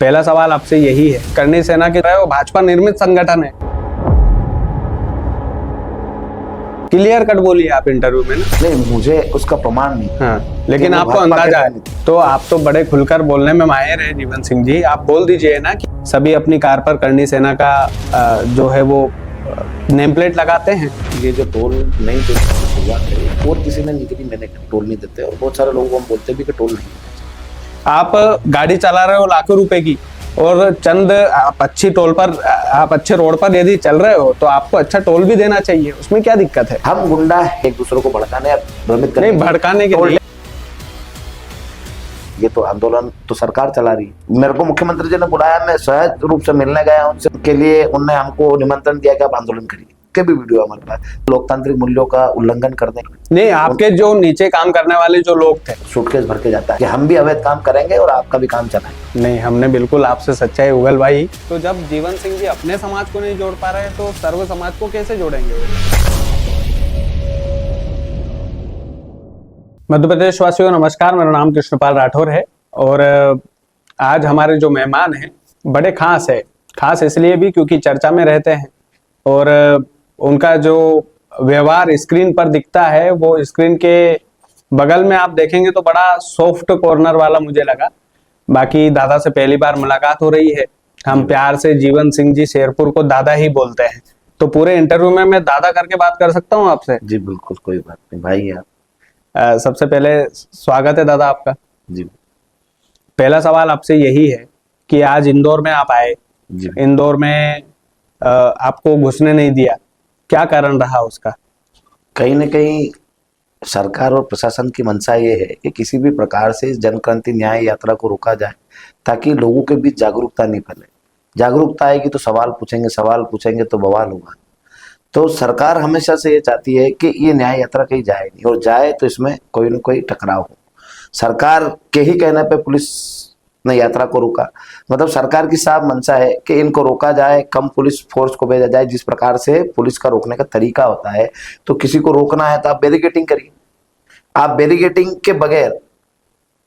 पहला सवाल आपसे यही है, करणी सेना के रहे हो, भाजपा निर्मित संगठन है। क्लियर कट बोलिए आप इंटरव्यू में ना। नहीं, मुझे उसका प्रमाण नहीं। हाँ, लेकिन आपको अंदाजा है, तो आप तो बड़े खुलकर बोलने में माहिर है जीवन सिंह जी। आप बोल दीजिए ना कि सभी अपनी कार पर करणी सेना का जो है वो नेम प्लेट लगाते हैं। ये जो टोल नहीं देने की शुरुआत है और किसी ने नहीं की, मैंने टोल नहीं देते, और बहुत सारे लोगों को हम बोलते भी कि टोल नहीं। आप गाड़ी चला रहे हो लाखों रुपए की, और चंद आप अच्छी टोल पर, आप अच्छे रोड पर यदि चल रहे हो तो आपको अच्छा टोल भी देना चाहिए, उसमें क्या दिक्कत है? हम गुंडा एक दूसरे को भड़काने या भ्रमित करने, नहीं भड़काने के लिए। ये तो आंदोलन तो सरकार चला रही है। मेरे को मुख्यमंत्री जी ने बुलाया, मैं सहज रूप से मिलने गया उनसे, के लिए उन्होंने हमको निमंत्रण दिया कि आप आंदोलन करिए। के भी वीडियो हमारे पास, लोकतांत्रिक मूल्यों का उल्लंघन करने। नहीं, आपके जो नीचे काम करने वाले जो लोग थे, सूटकेस भर के जाता है कि हम भी अवैध काम करेंगे और आपका भी काम चलाएंगे। नहीं, हमने बिल्कुल आपसे सच्चाई उगल भाई। तो जब जीवन सिंह जी अपने समाज को नहीं जोड़ पा रहे तो सर्व समाज को कैसे जोड़ेंगे? मध्य प्रदेश वासियों नमस्कार, मेरा नाम कृष्णपाल राठौर है और आज हमारे जो मेहमान हैं बड़े खास है। खास इसलिए भी क्योंकि चर्चा में रहते हैं और उनका जो व्यवहार स्क्रीन पर दिखता है वो स्क्रीन के बगल में आप देखेंगे तो बड़ा सॉफ्ट कॉर्नर वाला मुझे लगा। बाकी दादा से पहली बार मुलाकात हो रही है। हम प्यार से जीवन सिंह जी शेरपुर को दादा ही बोलते हैं, तो पूरे इंटरव्यू में मैं दादा करके बात कर सकता हूँ आपसे? जी बिल्कुल, कोई बात नहीं भाई। आप सबसे पहले स्वागत है दादा आपका जी। पहला सवाल आपसे यही है कि आज इंदौर में आप आए, इंदौर में आपको घुसने नहीं दिया, क्या कारण रहा उसका? कहीं न कहीं सरकार और प्रशासन की मंशा ये है कि किसी भी प्रकार से इस जनक्रांति न्याय यात्रा को रोका जाए ताकि लोगों के बीच जागरूकता नहीं फैले। जागरूकता आएगी तो सवाल पूछेंगे तो बवाल होगा। तो सरकार हमेशा से ये चाहती है कि ये न्याय यात्रा कहीं जाए नहीं, और जाए तो इसमें कोई न कोई टकराव हो। सरकार के ही कहने पे पुलिस ने यात्रा को रोका, मतलब सरकार की साफ मंशा है कि इनको रोका जाए, कम पुलिस फोर्स को भेजा जाए। जिस प्रकार से पुलिस का रोकने का तरीका होता है, तो किसी को रोकना है तो आप बैरिकेडिंग करिए। आप बैरिकेडिंग के बगैर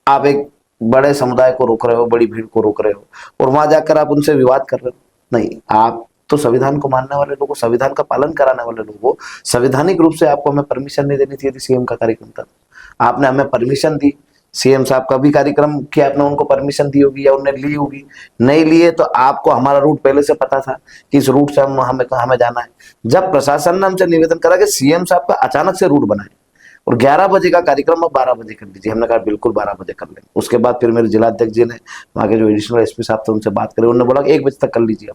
आप एक बड़े समुदाय को रोक रहे हो, बड़ी भीड़ को रोक रहे हो, और वहां जाकर आप उनसे विवाद कर रहे हो। नहीं, आप तो संविधान को मानने वाले लोगों, संविधान का पालन कराने वाले लोगों, संवैधानिक रूप से आपको हमें परमिशन नहीं देनी चाहिए थी। सीएम का कार्यक्रम था, आपने हमें परमिशन दी। सीएम साहब का भी कार्यक्रम किया, आपने उनको परमिशन दी होगी या उन्हें ली होगी, नहीं लिए तो आपको हमारा रूट पहले से पता था कि इस रूट से हमें जाना है। जब प्रशासन ने हमसे निवेदन करा कि सीएम साहब का अचानक से रूट बनाए और 11 बजे का कार्यक्रम अब 12 बजे कर दीजिए, हमने कहा बिल्कुल 12 बजे कर लेंगे। उसके बाद फिर मेरे जिलाध्यक्ष जी ने, वहाँ के जो एडिशनल एसपी साहब थे उनसे बात करी, उन्होंने बोला 1 बजे तक कर लीजिए।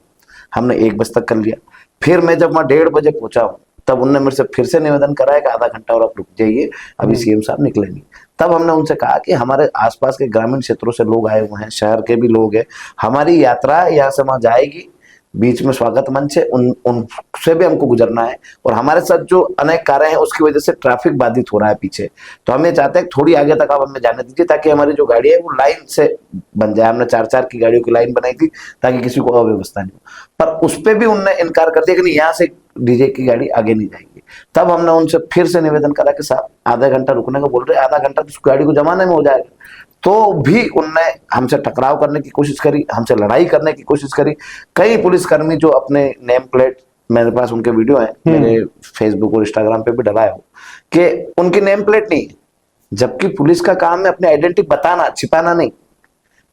हमने 1 बजे तक कर लिया। फिर मैं जब वहाँ 1:30 बजे पहुंचा हूँ, तब उन्होंने मेरे से फिर से निवेदन कराया कि आधा घंटा और आप रुक जाइए, अभी सीएम साहब निकले नहीं। तब हमने उनसे कहा कि हमारे आसपास के ग्रामीण क्षेत्रों से लोग आए हुए हैं, शहर के भी लोग हैं, हमारी यात्रा यहाँ से वहां जाएगी, बीच में स्वागत मंच है, उनसे भी हमको गुजरना है, और हमारे साथ जो अनेक कारें हैं उसकी वजह से ट्रैफिक बाधित हो रहा है पीछे। तो हम ये चाहते हैं थोड़ी आगे तक आप हमें जाने दीजिए ताकि हमारी जो गाड़ी है वो लाइन से बन जाए। हमने 4-4 की गाड़ियों की लाइन बनाई थी ताकि किसी को अव्यवस्था नहीं हो, पर उस पर भी उनने इनकार कर दिया कि नहीं, यहाँ से डीजे की गाड़ी आगे नहीं जाएगी। तब हमने उनसे फिर से निवेदन करा कि साहब आधा घंटा रुकने को बोल रहे, आधा घंटा तो उस गाड़ी को जमाने में हो जाएगा। तो भी उनने हमसे टकराव करने की कोशिश करी, हमसे लड़ाई करने की कोशिश करी। कई पुलिसकर्मी जो अपने नेम प्लेट, मेरे पास उनके वीडियो हैं, मेरे फेसबुक और इंस्टाग्राम पे भी डलाया हो कि उनकी नेम प्लेट नहीं, जबकि पुलिस का काम है अपनी आइडेंटिटी बताना, छिपाना नहीं।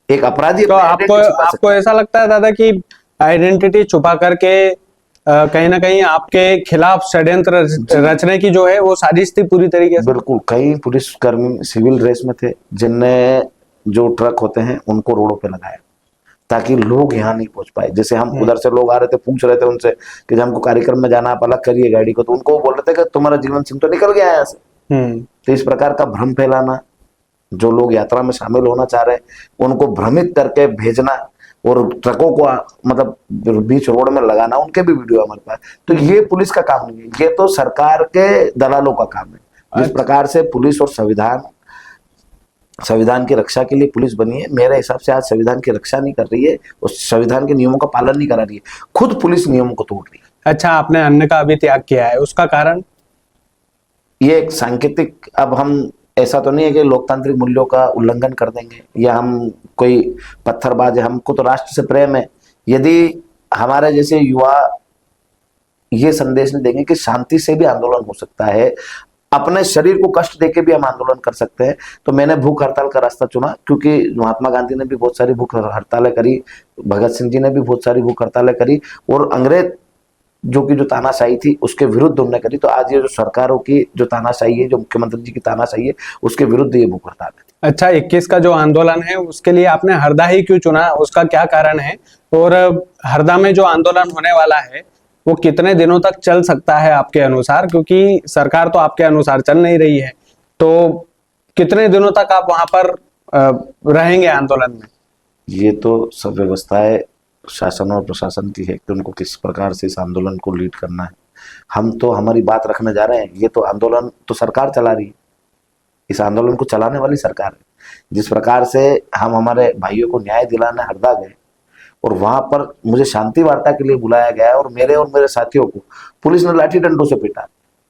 एक अपराधी तो आपको ऐसा लगता है दादा कि आइडेंटिटी छुपा करके कहीं ना कहीं आपके खिलाफ षड्यंत्र रचने की जो है वो साजिश थी पूरी तरीके से? बिल्कुल। कई पुलिसकर्मी सिविल ड्रेस में थे जिनने जो ट्रक होते हैं उनको रोडों पे लगाया ताकि लोग यहाँ नहीं पहुंच पाए। जैसे हम उधर से लोग आ रहे थे, पूछ रहे थे उनसे कि जब हमको कार्यक्रम में जाना, आप अलग करिए गाड़ी को, तो उनको बोल रहे थे कि तुम्हारा जीवन सिंह तो निकल गया यहाँ से। तो इस प्रकार का भ्रम फैलाना, जो लोग यात्रा में शामिल होना चाह रहे हैं उनको भ्रमित करके भेजना और ट्रकों को मतलब बीच रोड में लगाना, उनके भी वीडियो हमारे पास। तो ये पुलिस का काम नहीं है, ये तो सरकार के दलालों का काम है। जिस प्रकार से पुलिस और संविधान की रक्षा के लिए पुलिस बनी है, मेरे हिसाब से आज संविधान की रक्षा नहीं कर रही है, उस संविधान के नियमों का पालन नहीं करा रही है, खुद पुलिस नियमों को तोड़ रही है। अच्छा, आपने अन्न का अभी त्याग किया है, उसका कारण? ये एक सांकेतिक, अब हम ऐसा तो नहीं है कि लोकतांत्रिक मूल्यों का उल्लंघन कर देंगे या हम कोई पत्थरबाज है। हमको तो राष्ट्र से प्रेम है। यदि हमारे जैसे युवा ये संदेश नहीं देंगे कि शांति से भी आंदोलन हो सकता है, अपने शरीर को कष्ट देके भी हम आंदोलन कर सकते हैं, तो मैंने भूख हड़ताल का रास्ता चुना। क्योंकि महात्मा गांधी ने भी बहुत सारी भूख हड़तालें करी, भगत सिंह जी ने भी बहुत सारी भूख हड़तालें करी, और अंग्रेज जो तानाशाही थी उसके विरुद्ध उन्होंने करी। तो आज ये जो सरकारों की जो तानाशाही है, जो मुख्यमंत्री जी की तानाशाही है, उसके विरुद्ध ये भूख हड़ताल है। अच्छा, 21 का जो आंदोलन है उसके लिए आपने हरदा ही क्यों चुना, उसका क्या कारण है? और हरदा में जो आंदोलन होने वाला है वो कितने दिनों तक चल सकता है आपके अनुसार? क्योंकि सरकार तो आपके अनुसार चल नहीं रही है, तो कितने दिनों तक आप वहां पर रहेंगे आंदोलन में? ये तो सब व्यवस्थाएं शासन और प्रशासन की है कि उनको किस प्रकार से इस आंदोलन को लीड करना है। हम तो हमारी बात रखने जा रहे हैं। ये तो आंदोलन तो सरकार चला रही है, इस आंदोलन को चलाने वाली सरकार है। जिस प्रकार से हम हमारे भाइयों को न्याय दिलाने हरदा गए और वहां पर मुझे शांति वार्ता के लिए बुलाया गया और मेरे साथियों को पुलिस ने लाठी डंडों से पीटा,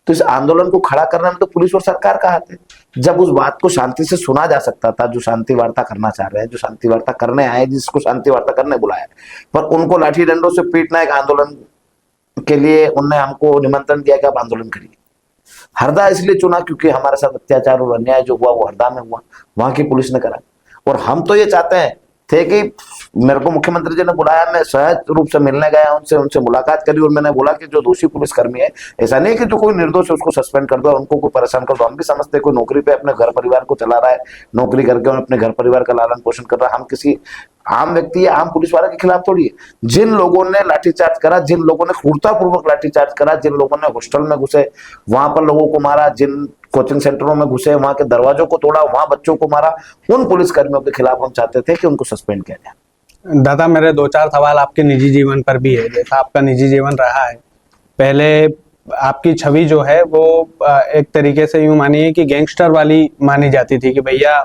तो इस आंदोलन को खड़ा करने में तो पुलिस और सरकार का हाथ है। जब उस बात को शांति से सुना जा सकता था, जो शांति वार्ता करना चाह रहे हैं, जो शांति वार्ता करने आए, जिसको शांति वार्ता करने बुलाया, पर उनको लाठी डंडों से पीटना एक आंदोलन के लिए उनने हमको निमंत्रण दिया कि आप आंदोलन करिए। हरदा इसलिए चुना क्योंकि हमारे साथ अत्याचार और अन्याय जो हुआ वो हरदा में हुआ, वहां की पुलिस ने करा। और हम तो ये चाहते हैं थे कि मेरे को मुख्यमंत्री जी ने बुलाया, मैं सहज रूप से मिलने गया उनसे मुलाकात करी और मैंने बोला कि जो दोषी पुलिसकर्मी है, ऐसा नहीं कि जो कोई निर्दोष है उसको सस्पेंड कर दो और उनको कोई परेशान कर दो। हम भी समझते हैं कोई नौकरी पे अपने घर परिवार को चला रहा है, नौकरी करके और अपने घर परिवार का लालन पोषण कर रहा है। हम किसी आम व्यक्ति या आम पुलिस वाले के खिलाफ थोड़ी है। जिन लोगों ने लाठीचार्ज करा, जिन लोगों ने क्रूरतापूर्वक लाठीचार्ज करा, जिन लोगों ने हॉस्टल में घुसे वहां पर लोगों को मारा, जिन कोचिंग सेंटरों में घुसे वहां के दरवाजों को तोड़ा, वहां बच्चों को मारा, उन पुलिसकर्मियों के खिलाफ हम चाहते थे कि उनको सस्पेंड किया जाए। दादा, मेरे 2-4 सवाल आपके निजी जीवन पर भी है। जैसा आपका निजी जीवन रहा है, पहले आपकी छवि जो है वो एक तरीके से यूं मानिए कि गैंगस्टर वाली मानी जाती थी कि भैया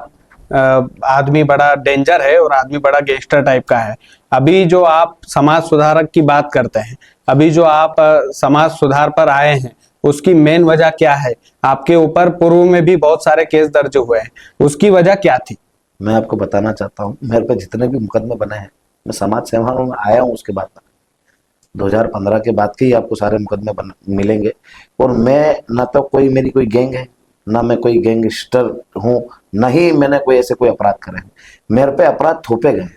आदमी बड़ा डेंजर है और आदमी बड़ा गैंगस्टर टाइप का है। अभी जो आप समाज सुधारक की बात करते हैं, अभी जो आप समाज सुधार पर आए हैं, उसकी मेन वजह क्या है? आपके ऊपर पूर्व में भी बहुत सारे केस दर्ज हुए हैं, उसकी वजह क्या थी? मैं आपको बताना चाहता हूँ, मेरे पे जितने भी मुकदमे बने हैं, मैं समाज सेवा में आया हूँ उसके बाद 2015 के बाद के ही आपको सारे मुकदमे मिलेंगे। और मैं न तो कोई मेरी कोई गैंग है, ना मैं कोई गैंगस्टर हूँ, न ही मैंने कोई ऐसे कोई अपराध करे हैं। मेरे पे अपराध थोपे गए,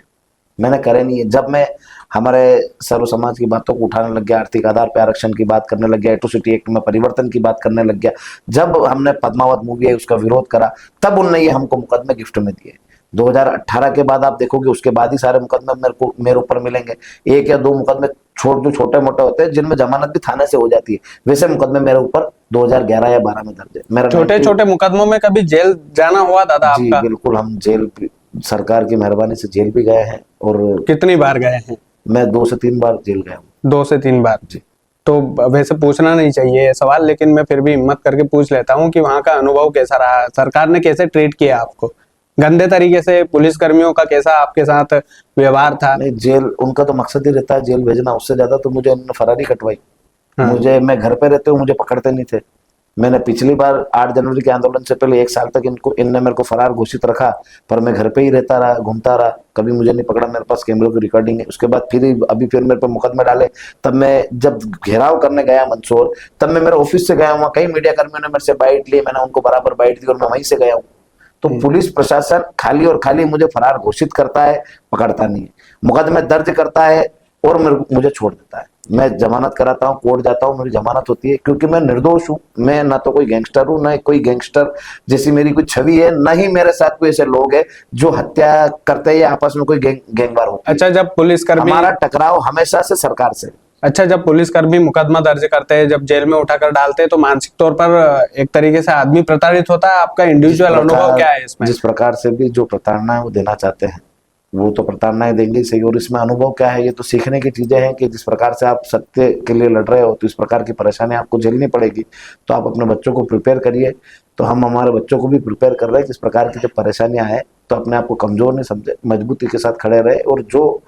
मैंने करे नहीं है। जब मैं हमारे सर्व समाज की बातों को उठाने लग गया, आर्थिक आधार पर आरक्षण की बात करने लग गया, एट्रोसिटी एक्ट में परिवर्तन की बात करने लग गया, जब हमने पद्मावत मूवी है उसका विरोध करा, तब उनने ये हमको मुकदमे गिफ्ट में दिए। 2018 के बाद आप देखोगे उसके बाद ही सारे मुकदमे मेरे ऊपर मिलेंगे। 1 या 2 मुकदमे जो छोटे मोटे होते हैं जिनमें जमानत भी थाने से हो जाती है, वैसे मुकदमे मेरे ऊपर 2011 या 12 में दर्ज है। मेरा छोटे छोटे मुकदमों में कभी जेल जाना हुआ दादा आपका? बिल्कुल, हम जेल सरकार की मेहरबानी से जेल भी गए हैं। और कितनी बार गए हैं? मैं 2 से 3 बार जेल गया हूँ। 2 से 3 बार जी। तो वैसे पूछना नहीं चाहिए ये सवाल, लेकिन मैं फिर भी हिम्मत करके पूछ लेता हूँ कि वहां का अनुभव कैसा रहा? सरकार ने कैसे ट्रीट किया आपको? गंदे तरीके से पुलिस कर्मियों का कैसा आपके साथ व्यवहार था? नहीं, जेल उनका तो मकसद ही रहता है जेल भेजना। उससे ज्यादा तो मुझे उन्होंने फरारी कटवाई। हाँ। मैं घर पे रहते हुए मुझे पकड़ते नहीं थे। मैंने पिछली बार 8 जनवरी के आंदोलन से पहले 1 साल तक इनने मेरे को फरार घोषित रखा, पर मैं घर पे ही रहता रहा, घूमता रहा, कभी मुझे नहीं पकड़ा। मेरे पास कैमरों की रिकॉर्डिंग है। उसके बाद अभी फिर मेरे पर मुकदमे डाले। तब मैं जब घेराव करने गया मंदसौर, तब मैं मेरे ऑफिस से गया, वहाँ कई मीडिया कर्मियों ने मेरे से बाइट ली, मैंने उनको बराबर बाइट दी और मैं वहीं से गया हूँ। तो पुलिस प्रशासन खाली और खाली मुझे फरार घोषित करता है, पकड़ता नहीं है, मुकदमे दर्ज करता है और मुझे छोड़ देता है। मैं जमानत कराता हूँ, कोर्ट जाता हूँ, मेरी जमानत होती है क्योंकि मैं निर्दोष हूँ। मैं ना तो कोई गैंगस्टर हूँ, ना कोई गैंगस्टर जैसी मेरी कोई छवि है, ना ही मेरे साथ कोई ऐसे लोग हैं जो हत्या करते हैं या आपस में कोई गैंगवार होती है। अच्छा, जब पुलिसकर्मी, हमारा टकराव हमेशा से सरकार से। अच्छा, जब पुलिसकर्मी मुकदमा दर्ज करते हैं, जब जेल में उठाकर डालते हैं, तो मानसिक तौर पर एक तरीके से आदमी प्रताड़ित होता है। आपका इंडिविजुअल अनुभव क्या है इसमें? जिस प्रकार से भी जो प्रताड़ना है वो देना चाहते हैं वो तो प्रताड़नाएं देंगे सही। और इसमें अनुभव क्या है, ये तो सीखने की चीजें हैं कि जिस प्रकार से आप सत्य के लिए लड़ रहे हो तो इस प्रकार की परेशानी आपको झेलनी पड़ेगी। तो आप अपने बच्चों को प्रिपेयर करिए। तो हम हमारे बच्चों को भी प्रिपेयर कर रहे हैं कि इस प्रकार की जब परेशानियां आए तो अपने आप को कमजोर नहीं समझे, मजबूती के साथ खड़े रहे, और जो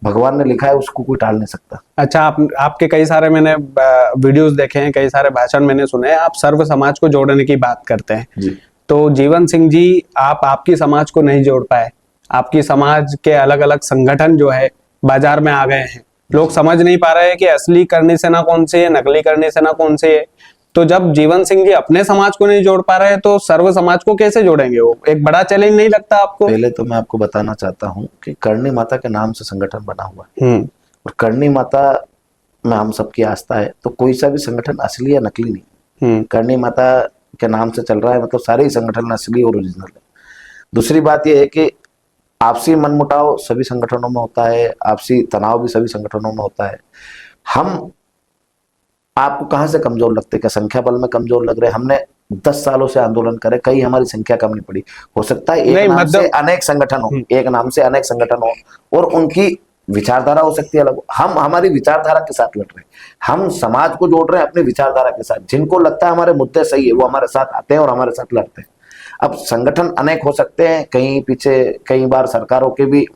भगवान ने लिखा है उसको कोई टाल नहीं सकता। अच्छा, आपके कई सारे मैंने वीडियोस देखे हैं, कई सारे भाषण मैंने सुने हैं, आप सर्व समाज को जोड़ने की बात करते हैं। जी। तो जीवन सिंह जी, आप आपकी समाज को नहीं जोड़ पाए। आपकी समाज के अलग अलग संगठन जो है बाजार में आ गए हैं। लोग समझ नहीं पा रहे हैं कि असली करनी सेना कौन सी है, नकली करनी सेना कौन सी है। तो जब जीवन सिंह जी अपने समाज को नहीं जोड़ पा रहे हैं तो सर्व समाज को कैसे जोड़ेंगे? वो एक बड़ा चैलेंज नहीं लगता आपको? पहले तो मैं आपको बताना चाहता हूँ कि करणी माता के नाम से संगठन बना हुआ है, और करणी माता में हम सबकी आस्था है, तो कोई सा भी संगठन असली या नकली नहीं। करणी माता के नाम से चल रहा है, मतलब सारे ही संगठन असली और ओरिजिनल है। दूसरी बात यह है कि आपसी मनमुटाव सभी संगठनों में होता है, आपसी तनाव भी सभी संगठनों में होता है। हम आपको कहां से कमजोर लगते, क्या संख्या बल में कमजोर लग रहे? हमने 10 सालों से आंदोलन करे, कहीं हमारी संख्या कम नहीं पड़ी। हो सकता है एक नाम से अनेक संगठन हो, एक नाम से अनेक संगठन हो, और उनकी विचारधारा हो सकती है अलग। हम हमारी विचारधारा के साथ लड़ रहे हैं, हम समाज को जोड़ रहे हैं अपनी विचारधारा के साथ। जिनको लगता है हमारे मुद्दे सही है वो हमारे साथ आते हैं और हमारे साथ लड़ते हैं। अब संगठन अनेक हो सकते हैं, कहीं पीछे कई बार सरकारों के भी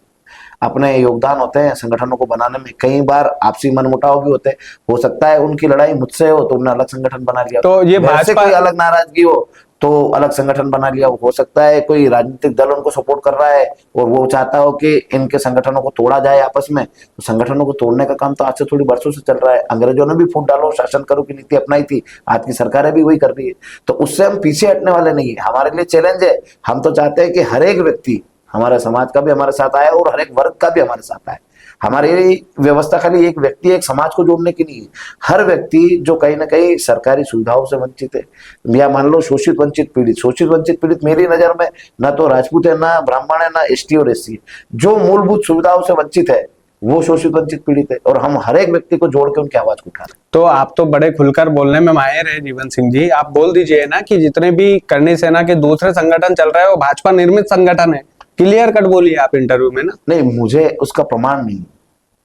अपने योगदान होते हैं संगठनों को बनाने में, कई बार आपसी मनमुटाव भी होते हैं। हो सकता है उनकी लड़ाई मुझसे हो तो उन्होंने अलग संगठन बना लिया, तो ये भाजपा कोई अलग नाराजगी हो तो अलग संगठन बना लिया। हो सकता है कोई राजनीतिक दल उनको सपोर्ट कर रहा है और वो चाहता हो कि इनके संगठनों को तोड़ा जाए आपस में, तो संगठनों को तोड़ने का काम तो आज से थोड़ी बरसों से चल रहा है। अंग्रेजों ने भी फूट डालो शासन करो की नीति अपनाई थी, आज की सरकारें भी वही कर रही है। तो उससे हम पीछे हटने वाले नहीं है, हमारे लिए चैलेंज है। हम तो चाहते हैं कि हर एक व्यक्ति हमारे समाज का भी हमारे साथ आए और हर एक वर्ग का भी हमारे साथ आए। हमारी व्यवस्था खाली एक व्यक्ति एक समाज को जोड़ने की नहीं है। हर व्यक्ति जो कहीं ना कहीं सरकारी सुविधाओं से वंचित है, या मान लो शोषित वंचित पीड़ित मेरी नजर में ना तो राजपूत है, ना ब्राह्मण है, ना एसटी और एससी है। जो मूलभूत सुविधाओं से वंचित है वो शोषित वंचित पीड़ित है, और हम हर एक व्यक्ति को जोड़ के उनकी आवाज को उठा रहे हैं। तो आप तो बड़े खुलकर बोलने में माहिर है जीवन सिंह जी, आप बोल दीजिए ना कि जितने भी करनी सेना के दूसरे संगठन चल रहे हैं वो भाजपा निर्मित संगठन है। क्लियर कट बोलिए आप इंटरव्यू में ना। नहीं, मुझे उसका प्रमाण नहीं।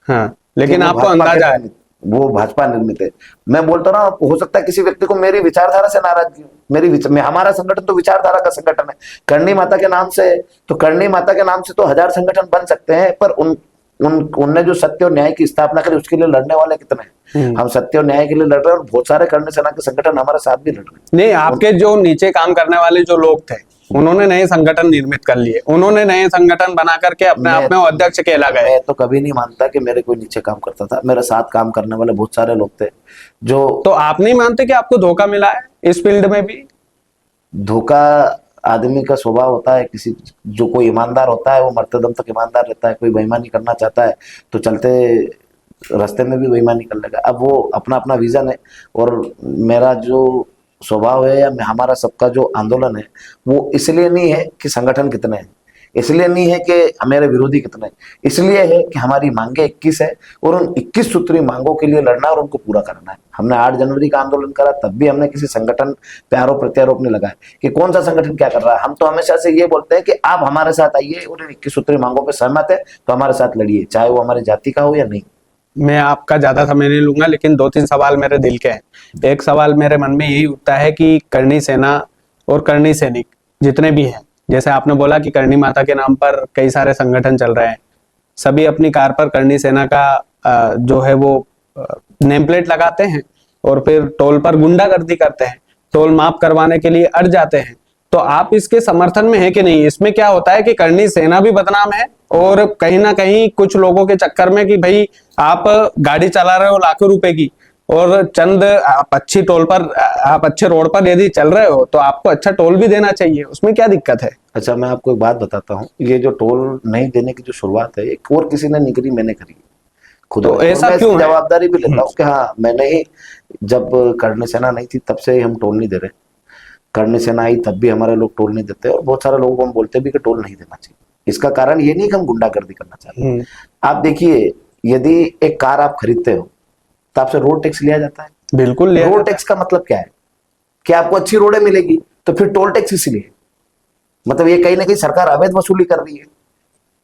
हाँ, लेकिन आपको अंदाजा है वो भाजपा निर्मित है। मैं बोलता रहा हूँ, हो सकता है किसी व्यक्ति को मेरी विचारधारा से नाराजगी हो। हमारा संगठन तो विचारधारा का संगठन है। करणी माता के नाम से, तो करणी माता के नाम से तो 1000 संगठन बन सकते हैं, पर उनने जो सत्य और न्याय की स्थापना करी उसके लिए लड़ने वाले कितने हैं? हम सत्य और न्याय के लिए लड़ रहे हैं और बहुत सारे करणी सेना के संगठन हमारे साथ भी लड़ रहे हैं। नहीं, आपके जो नीचे काम करने वाले जो लोग थे उन्होंने नए संगठन निर्मित कर लिए, उन्होंने नए संगठन बना करके अपने आप में अध्यक्ष कहला गए। मैं तो कभी नहीं मानता कि मेरे कोई नीचे काम करता था, मेरे साथ काम करने वाले बहुत सारे लोग थे जो। तो आप नहीं मानते कि आपको धोखा मिला है इस फील्ड में भी? धोखा आदमी का स्वभाव होता है, किसी जो कोई ईमानदार होता है वो मरते दम तक ईमानदार रहता है। कोई बेईमानी करना चाहता है तो चलते रास्ते में भी बेईमानी कर लेगा। अब वो अपना अपना विजन है, और मेरा जो स्वभाव है या हमारा सबका जो आंदोलन है वो इसलिए नहीं है कि संगठन कितने हैं, इसलिए नहीं है कि हमारे विरोधी कितने हैं, इसलिए है कि हमारी मांगे 21 है और उन 21 सूत्री मांगों के लिए लड़ना और उनको पूरा करना है। हमने 8 जनवरी का आंदोलन करा, तब भी हमने किसी संगठन पे आरोप प्रत्यारोप नहीं लगाए कि कौन सा संगठन क्या कर रहा है। हम तो हमेशा से ये बोलते हैं कि आप हमारे साथ आइए और इन 21 सूत्री मांगों पर सहमत है तो हमारे साथ लड़िए, चाहे वो हमारी जाति का हो या नहीं। मैं आपका ज्यादा समय नहीं लूंगा, लेकिन 2-3 सवाल मेरे दिल के हैं। एक सवाल मेरे मन में यही उठता है कि करनी सेना और करनी सैनिक जितने भी हैं, जैसे आपने बोला कि करनी माता के नाम पर कई सारे संगठन चल रहे हैं, सभी अपनी कार पर करनी सेना का जो है वो नेम प्लेट लगाते हैं और फिर टोल पर गुंडागर्दी करते हैं, टोल माफ करवाने के लिए अड़ जाते हैं। तो आप इसके समर्थन में है कि नहीं? इसमें क्या होता है कि करनी सेना भी बदनाम है और कहीं ना कहीं कुछ लोगों के चक्कर में कि भाई आप गाड़ी चला रहे हो लाखों रुपए की और चंद आप अच्छी टोल पर, आप अच्छे रोड पर यदि चल रहे हो तो आपको अच्छा टोल भी देना चाहिए, उसमें क्या दिक्कत है? अच्छा, मैं आपको एक बात बताता हूँ, ये जो टोल नहीं देने की जो शुरुआत है एक और किसी ने नहीं करी, मैंने करी खुद। तो ऐसा क्यों? जवाबदारी भी लेता हूँ कि हाँ मैंने ही, जब करनी सेना नहीं थी तब से ही हम टोल नहीं दे रहे। करनी सेना आई तब भी हमारे लोग टोल नहीं देते और बहुत सारे लोगों को हम बोलते भी कि टोल नहीं देना चाहिए। इसका कारण ये नहीं कि हम गुंडागर्दी करना चाहते हैं। आप देखिए, यदि एक कार आप खरीदते हो तो आपसे रोड टैक्स लिया जाता है। बिल्कुल। रोड टैक्स का मतलब क्या है कि आपको अच्छी रोडें मिलेगी, तो फिर टोल टैक्स इसलिए, मतलब ये कहीं ना कहीं सरकार अवैध वसूली कर रही है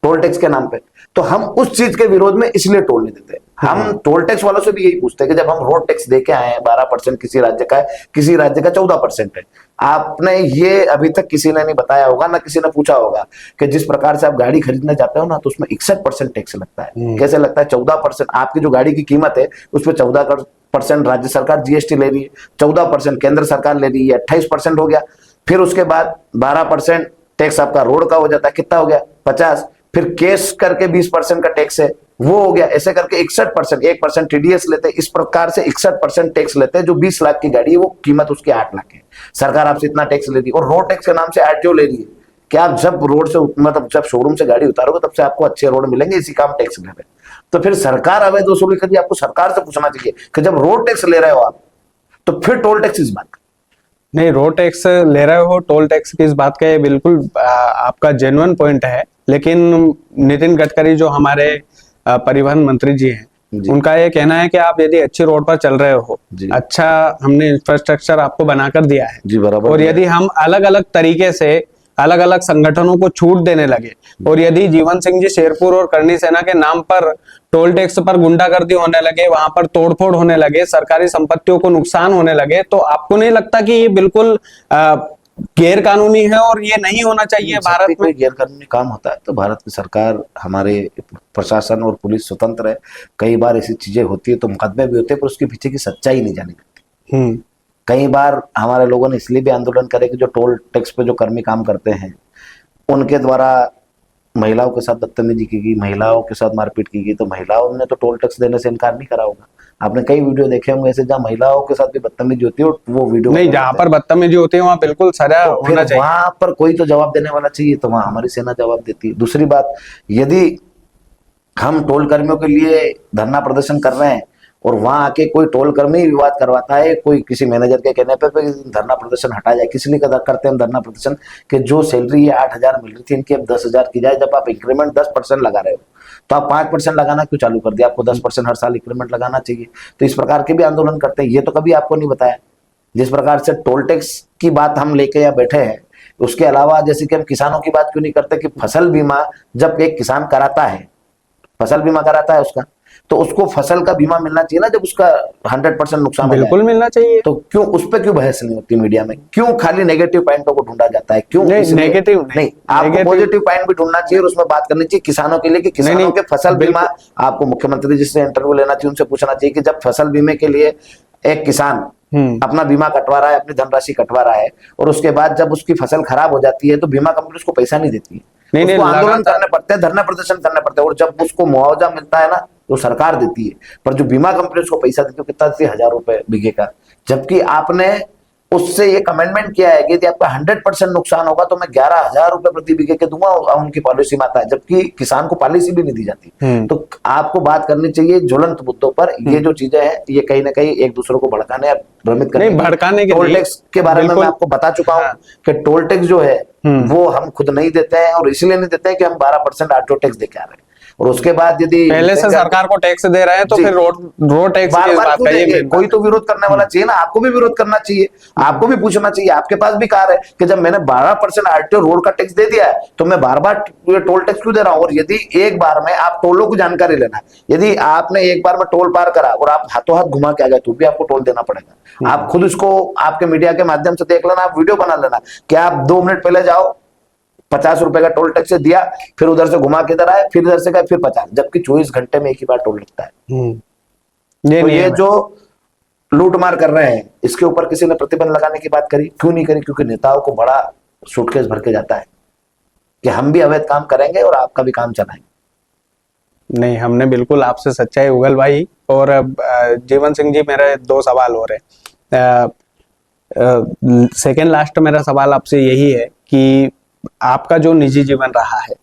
टोल टैक्स के नाम पे। तो हम उस चीज के विरोध में इसलिए टोल नहीं देते। हम टोल टैक्स वालों से भी यही पूछते हैं कि जब हम रोड टैक्स देके आए हैं 12% किसी राज्य का है, किसी राज्य का 14% है, आपने ये अभी तक किसी ने नहीं बताया होगा, ना किसी ने पूछा होगा कि जिस प्रकार से आप गाड़ी खरीदने जाते हो ना तो उसमें 61% टैक्स लगता है। कैसे लगता है? 14%। आपकी जो गाड़ी की कीमत है उस पर 14% राज्य सरकार जीएसटी ले रही है, 14% केंद्र सरकार ले रही है, 28% हो गया। फिर उसके बाद 12% टैक्स आपका रोड का हो जाता है, कितना हो गया 50, फिर केस करके 20% का टैक्स है वो हो गया, ऐसे करके 61%, 1% टीडीएस लेते हैं, इस प्रकार से 61% टैक्स लेते हैं। जो 20 लाख की गाड़ी है वो कीमत उसकी 8 लाख है, सरकार आपसे इतना टैक्स ले रही है और रोड टैक्स के नाम से आरटीओ ले रही है कि आप जब रोड से मतलब जब शोरूम से गाड़ी उतारोगे तब से आपको अच्छे रोड मिलेंगे, इसी का हम टैक्स ले रहे हैं। तो फिर सरकार अवैध वसूली कर रही है, आपको सरकार से पूछना चाहिए कि जब रोड टैक्स ले रहे हो आप तो फिर टोल टैक्स इस बात का। नहीं, रोड टैक्स ले रहे हो, टोल टैक्स की इस बात का ये बिल्कुल आपका जेन्युइन पॉइंट है, लेकिन नितिन गडकरी जो हमारे परिवहन मंत्री जी हैं, जी। उनका ये कहना है कि आप यदि अच्छी रोड पर चल रहे हो, जी। अच्छा हमने इंफ्रास्ट्रक्चर आपको बनाकर दिया है जी बराबर। और यदि हम अलग अलग तरीके से अलग अलग संगठनों को छूट देने लगे और यदि जीवन सिंह जी शेरपुर और करनी सेना के नाम पर टोल टैक्स पर गुंडागर्दी होने लगे, वहां पर तोड़फोड़ होने लगे, सरकारी संपत्तियों को नुकसान होने लगे, तो आपको नहीं लगता कि ये बिल्कुल गैर कानूनी है और ये नहीं होना चाहिए भारत में? गैर कानूनी काम होता है तो भारत की सरकार, हमारे प्रशासन और पुलिस स्वतंत्र है। कई बार ऐसी चीजें होती है तो मुकदमे भी होते हैं पर उसके पीछे की सच्चाई नहीं जानी जाती। कई बार हमारे लोगों ने इसलिए भी आंदोलन करे कि जो टोल टैक्स पे जो कर्मी काम करते हैं उनके द्वारा महिलाओं के साथ बदतमीजी की गई, महिलाओं के साथ मारपीट की गई, तो महिलाओं ने तो टोल टैक्स देने से इनकार नहीं करा होगा। आपने कई वीडियो देखे होंगे ऐसे जहाँ महिलाओं के साथ भी बदतमीजी होती है और वो वीडियो नहीं, जहाँ पर बदतमीजी होती है वहाँ बिल्कुल सजा तो होना चाहिए। वहां पर कोई तो जवाब देने वाला चाहिए, तो वहां हमारी सेना जवाब देती है। दूसरी बात, यदि हम टोल कर्मियों के लिए धरना प्रदर्शन कर रहे हैं और वहां आके कोई टोल कर्मी विवाद करवाता है, कोई किसी मैनेजर के कहने पे धरना प्रदर्शन हटा जाए, किस लिए करते हैं हम धरना प्रदर्शन कि जो सैलरी ये 8,000 मिल रही थी इनकी अब 10,000 की जाए। जब आप इंक्रीमेंट 10% लगा रहे हो तो आप 5% लगाना क्यों चालू कर दिया? आपको 10% हर साल इंक्रीमेंट लगाना चाहिए। तो इस प्रकार के भी आंदोलन करते हैं, ये तो कभी आपको नहीं बताया। जिस प्रकार से टोल टैक्स की बात हम लेके या बैठे हैं, उसके अलावा जैसे कि हम किसानों की बात क्यों नहीं करते कि फसल बीमा जब एक किसान कराता है, फसल बीमा कराता है उसका, तो उसको फसल का बीमा मिलना चाहिए ना जब उसका 100% नुकसान हो जाए। बिल्कुल मिलना चाहिए। तो क्यों उस पर क्यों बहस नहीं होती मीडिया में? क्यों खाली नेगेटिव पॉइंटों को ढूंढा जाता है? क्यों नेगेटिव नहीं, आपको पॉजिटिव पॉइंट भी ढूंढना चाहिए और उसमें बात करनी चाहिए किसानों के लिए कि किसानों के फसल बीमा। आपको मुख्यमंत्री जी से इंटरव्यू लेना चाहिए, उनसे पूछना चाहिए कि जब फसल बीमे के लिए एक किसान अपना बीमा कटवा रहा है, अपनी धनराशि कटवा रहा है और उसके बाद जब उसकी फसल खराब हो जाती है तो बीमा कंपनी उसको पैसा नहीं देती है, उसको आंदोलन करने पड़ते हैं, धरना प्रदर्शन करने पड़ते हैं और जब उसको मुआवजा मिलता है ना तो सरकार देती है, पर जो बीमा कंपनी उसको पैसा देती है कितना देती है? 1,000 रुपए बीघे का। जबकि आपने उससे ये कमेंटमेंट किया है कि यदि आपका 100% नुकसान होगा तो मैं 11,000 रुपए प्रति बीघे के दूंगा, उनकी पॉलिसी में आता है, जबकि किसान को पॉलिसी भी नहीं दी जाती। तो आपको बात करनी चाहिए ज्वलंत मुद्दों पर। ये जो चीजें हैं ये कहीं ना कहीं एक दूसरे को भड़काने या भ्रमित करने, भड़काने के टोल टैक्स के बारे में मैं आपको बता चुका हूँ कि टोल टैक्स जो है वो हम खुद नहीं देते हैं और इसलिए नहीं देते हैं कि हम 12% आरटीओ टैक्स देके आ रहे हैं। और उसके बाद यदि पहले से सरकार को टैक्स दे रहे हैं तो फिर रोड टैक्स की बात करिए। कोई तो विरोध करने वाला चाहिए ना, आपको भी विरोध करना चाहिए, आपको भी पूछना चाहिए। आपके पास भी कार है कि जब मैंने 12% आरटीओ रोड का टैक्स दे दिया है तो मैं बार बार टोल टैक्स क्यों दे रहा हूँ? और यदि एक बार में आप टोलों की जानकारी लेना, यदि आपने एक बार में टोल पार करा और आप हाथों हाथ घुमा के आ गए तो भी आपको टोल देना पड़ेगा। आप खुद इसको आपके मीडिया के माध्यम से देख लेना, आप वीडियो बना लेना कि आप 2 मिनट पहले जाओ 50 रुपए का टोल टैक्स दिया, फिर उधर से घुमा के इधर आए, फिर इधर से गए, फिर 50, जबकि 24 घंटे में एक ही बार टोल लगता है। तो ये जो लूट मार कर रहे हैं इसके ऊपर किसी ने प्रतिबंध लगाने की बात करी? क्यों नहीं करी? क्योंकि नेताओं को बड़ा सूटकेस भर के जाता है कि हम भी अवैध काम करेंगे और आपका भी काम चलाएंगे। नहीं, हमने बिल्कुल आपसे सच्चाई उगल भाई। और जीवन सिंह जी, मेरे 2 सवाल हो रहे। सेकेंड लास्ट मेरा सवाल आपसे यही है कि आपका जो निजी जीवन रहा है,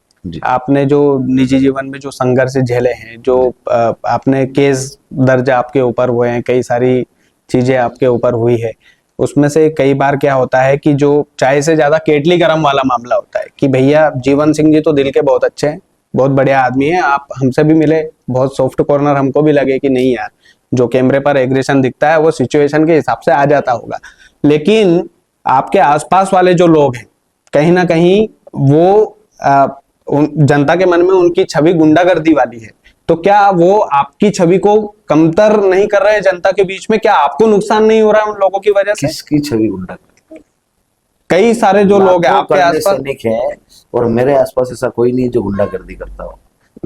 आपने जो निजी जीवन में जो संघर्ष झेले हैं, जो आपने केस दर्ज आपके ऊपर हुए हैं, कई सारी चीजें आपके ऊपर हुई है, उसमें से कई बार क्या होता है कि जो चाय से ज्यादा केटली गरम वाला मामला होता है कि भैया जीवन सिंह जी तो दिल के बहुत अच्छे हैं, बहुत बढ़िया आदमी है, आप हमसे भी मिले, बहुत सॉफ्ट कॉर्नर हमको भी लगे कि नहीं यार, जो कैमरे पर एग्रेशन दिखता है वो सिचुएशन के हिसाब से आ जाता होगा, लेकिन आपके आसपास वाले जो लोग हैं कहीं ना कहीं वो जनता के मन में उनकी छवि गुंडागर्दी वाली है। तो क्या वो आपकी छवि को कमतर नहीं कर रहे हैं जनता के बीच में? क्या आपको नुकसान नहीं हो रहा है उन लोगों की वजह से? किसकी छवि गुंडागर्दी? कई सारे जो लोग हैं आपके आसपास हैं और मेरे आसपास ऐसा कोई नहीं जो गुंडागर्दी करता हो।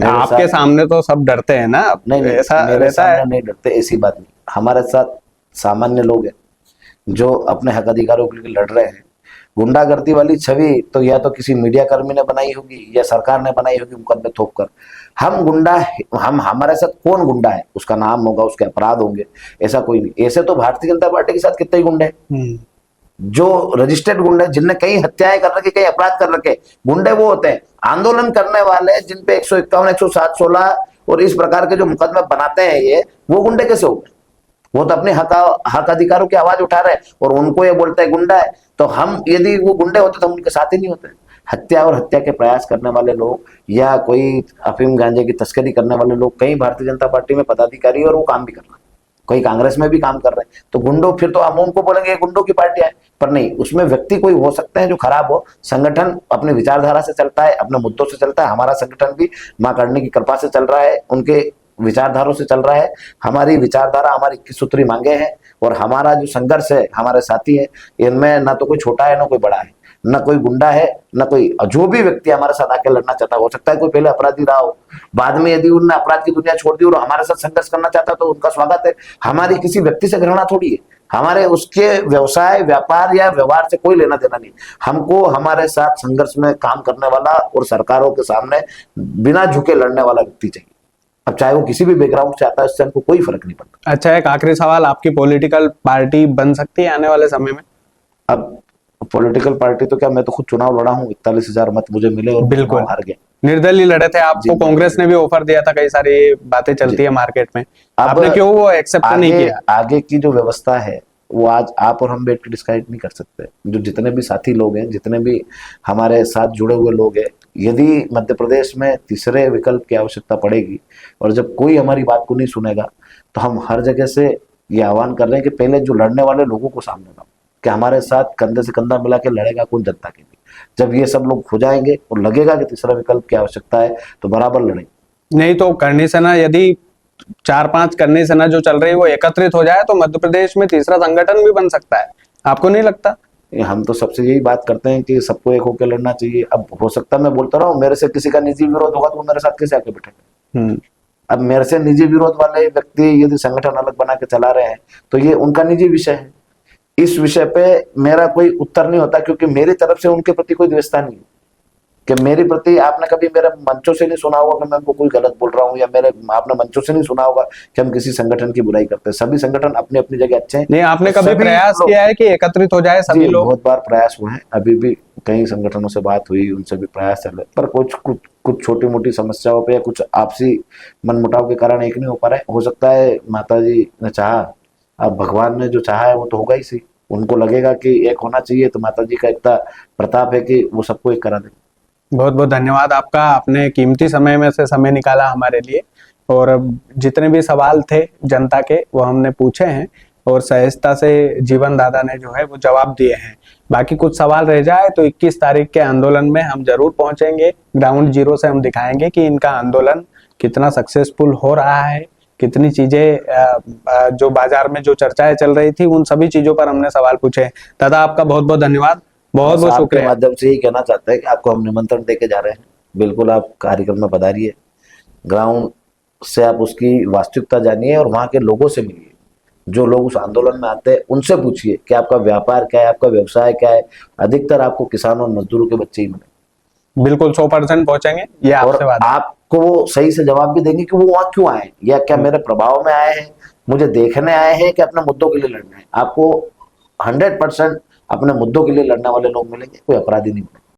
आपके सामने तो सब डरते हैं ना? नहीं, ऐसा मेरे सामने नहीं डरते, ऐसी बात नहीं। हमारे साथ सामान्य लोग हैं जो अपने हक अधिकारों के लिए लड़ रहे हैं गुंडागर्दी वाली छवि तो या तो किसी मीडिया कर्मी ने बनाई होगी या सरकार ने बनाई होगी मुकदमे थोप कर। हम गुंडा, हम हमारे साथ कौन गुंडा है उसका नाम होगा, उसके अपराध होंगे, ऐसा कोई नहीं। ऐसे तो भारतीय जनता पार्टी के साथ कितने ही गुंडे हैं जो रजिस्टर्ड गुंडे, जिनने कई हत्याएं कर रखी, कई अपराध कर रखे। गुंडे वो होते हैं आंदोलन करने वाले जिन पे 151, 107, 16 और इस प्रकार के जो मुकदमे बनाते हैं, ये वो गुंडे कैसे हो गए? वो तो अपने हक अधिकारों की आवाज उठा रहे हैं और उनको ये बोलते हैं गुंडा है। तो हम यदि वो गुंडे होते तो हम उनके साथ ही नहीं होते। हत्या और हत्या के प्रयास करने वाले लोग या कोई अफीम गांजे की तस्करी करने वाले लोग कई भारतीय जनता पार्टी में पदाधिकारी और वो काम भी कर रहे हैं, कोई कांग्रेस में भी काम कर रहे हैं। तो गुंडों, फिर तो हम उनको बोलेंगे गुंडों की पार्टी है, पर नहीं, उसमें व्यक्ति कोई हो सकते हैं जो खराब हो। संगठन अपनी विचारधारा से चलता है, अपने मुद्दों से चलता है। हमारा संगठन भी मां करने की कृपा से चल रहा है, उनके विचारधारों से चल रहा है। हमारी विचारधारा, हमारी 21 सूत्री मांगे हैं और हमारा जो संघर्ष है, हमारे साथी है, इनमें ना तो कोई छोटा है ना कोई बड़ा है, ना कोई गुंडा है ना कोई। जो भी व्यक्ति हमारे साथ आके लड़ना चाहता है, हो सकता है कोई पहले अपराधी रहा हो, बाद में यदि उन्होंने अपराध की दुनिया छोड़ दी और हमारे साथ संघर्ष करना चाहता है तो उनका स्वागत है। हमारी किसी व्यक्ति से घृणा थोड़ी है, हमारे उसके व्यवसाय, व्यापार या व्यवहार से कोई लेना देना नहीं। हमको हमारे साथ संघर्ष में काम करने वाला और सरकारों के सामने बिना झुके लड़ने वाला व्यक्ति चाहिए। अब चाहे वो किसी भी बैकग्राउंड से आता है, इससे हमको कोई फर्क नहीं पड़ता। अच्छा, एक आखिरी सवाल, आपकी पॉलिटिकल पार्टी बन सकती है आने वाले समय में? अब पॉलिटिकल पार्टी तो क्या, मैं तो खुद चुनाव लड़ा हूँ, 41,000 मत मुझे मिले और बिल्कुल हार गए। निर्दलीय लड़े थे, आपको जी, कांग्रेस ने भी ऑफर दिया था, कई सारी बातें चलती है मार्केट में, आपने क्यों वो एक्सेप्ट नहीं किया? आगे की जो व्यवस्था है वो आज आप और हम बैठ के डिस्कस नहीं कर सकते। जो जितने भी साथी लोग हैं, जितने भी हमारे साथ जुड़े हुए लोग हैं, यदि मध्य प्रदेश में तीसरे विकल्प की आवश्यकता पड़ेगी और जब कोई हमारी बात को नहीं सुनेगा, तो हम हर जगह से ये आह्वान कर रहे हैं कि पहले जो लड़ने वाले लोगों को सामने लाओ, कि हमारे साथ कंधे से कंधा मिला के लड़ेगा कौन जनता के लिए। जब ये सब लोग हो जाएंगे और लगेगा कि तीसरा विकल्प की आवश्यकता है, तो बराबर लड़ेंगे। नहीं तो करनी सेना, यदि 4-5 करनी सेना जो चल रही है वो एकत्रित हो जाए तो मध्य प्रदेश में तीसरा संगठन भी बन सकता है, आपको नहीं लगता? हम तो सबसे यही बात करते हैं कि सबको एक होकर लड़ना चाहिए। अब हो सकता है, मैं बोलता रहा हूँ, मेरे से किसी का निजी विरोध होगा तो वो मेरे साथ कैसे आके बैठेगा? अब मेरे से निजी विरोध वाले व्यक्ति यदि संगठन अलग बना के चला रहे हैं तो ये उनका निजी विषय है। इस विषय पे मेरा कोई उत्तर नहीं होता, क्योंकि मेरी तरफ से उनके प्रति कोई द्वेषता नहीं है। कि मेरे प्रति आपने कभी मेरे मंचों से नहीं सुना होगा कि मैं उनको कोई गलत बोल रहा हूँ, या आपने मंचों से नहीं सुना होगा कि हम किसी संगठन की बुराई करते हैं। सभी संगठन अपनी अपनी जगह अच्छे हैं। नहीं, आपने कभी प्रयास किया है कि एकत्रित हो जाए सभी लोग? बहुत बार प्रयास हुए हैं, अभी भी कई संगठनों से बात हुई, उनसे भी प्रयास चल रहे, पर कुछ छोटी मोटी समस्याओं पे या कुछ आपसी मनमुटाव के कारण एक नहीं हो पा रहा है। हो सकता है माता जी ने चाहा, अब भगवान ने जो चाहा है वो तो होगा ही सही। उनको लगेगा कि एक होना चाहिए, तो माता जी का इतना प्रताप है कि वो सबको एक करा देंगे। बहुत बहुत धन्यवाद आपका, आपने कीमती समय में से समय निकाला हमारे लिए, और जितने भी सवाल थे जनता के वो हमने पूछे हैं और सहजता से जीवन दादा ने जो है वो जवाब दिए हैं। बाकी कुछ सवाल रह जाए तो 21 तारीख के आंदोलन में हम जरूर पहुंचेंगे। ग्राउंड जीरो से हम दिखाएंगे कि इनका आंदोलन कितना सक्सेसफुल हो रहा है, कितनी चीजें जो बाजार में जो चर्चाएं चल रही थी उन सभी चीजों पर हमने सवाल पूछे। दादा आपका बहुत बहुत धन्यवाद, बहुत बहुत शुक्रिया। माध्यम से यही कहना चाहते हैं कि आपको हम निमंत्रण देके जा रहे हैं, बिल्कुल आप कार्यक्रम में पधारिए, ग्राउंड से आप उसकी वास्तविकता जानिए और वहां के लोगों से मिलिए। जो लोग उस आंदोलन में आते हैं उनसे पूछिए कि आपका व्यापार क्या है, आपका व्यवसाय क्या है। अधिकतर आपको किसानों और मजदूरों के बच्चे ही मिले। बिल्कुल 100% पहुंचेंगे, ये आपसे बात। आपको वो सही से जवाब भी देंगे कि वो वहां क्यों आए, या क्या मेरे प्रभाव में आए हैं, मुझे देखने आए हैं कि अपने मुद्दों के लिए लड़ना है। आपको 100% अपने मुद्दों के लिए लड़ने वाले लोग मिलेंगे, कोई अपराधी नहीं मिलेंगे।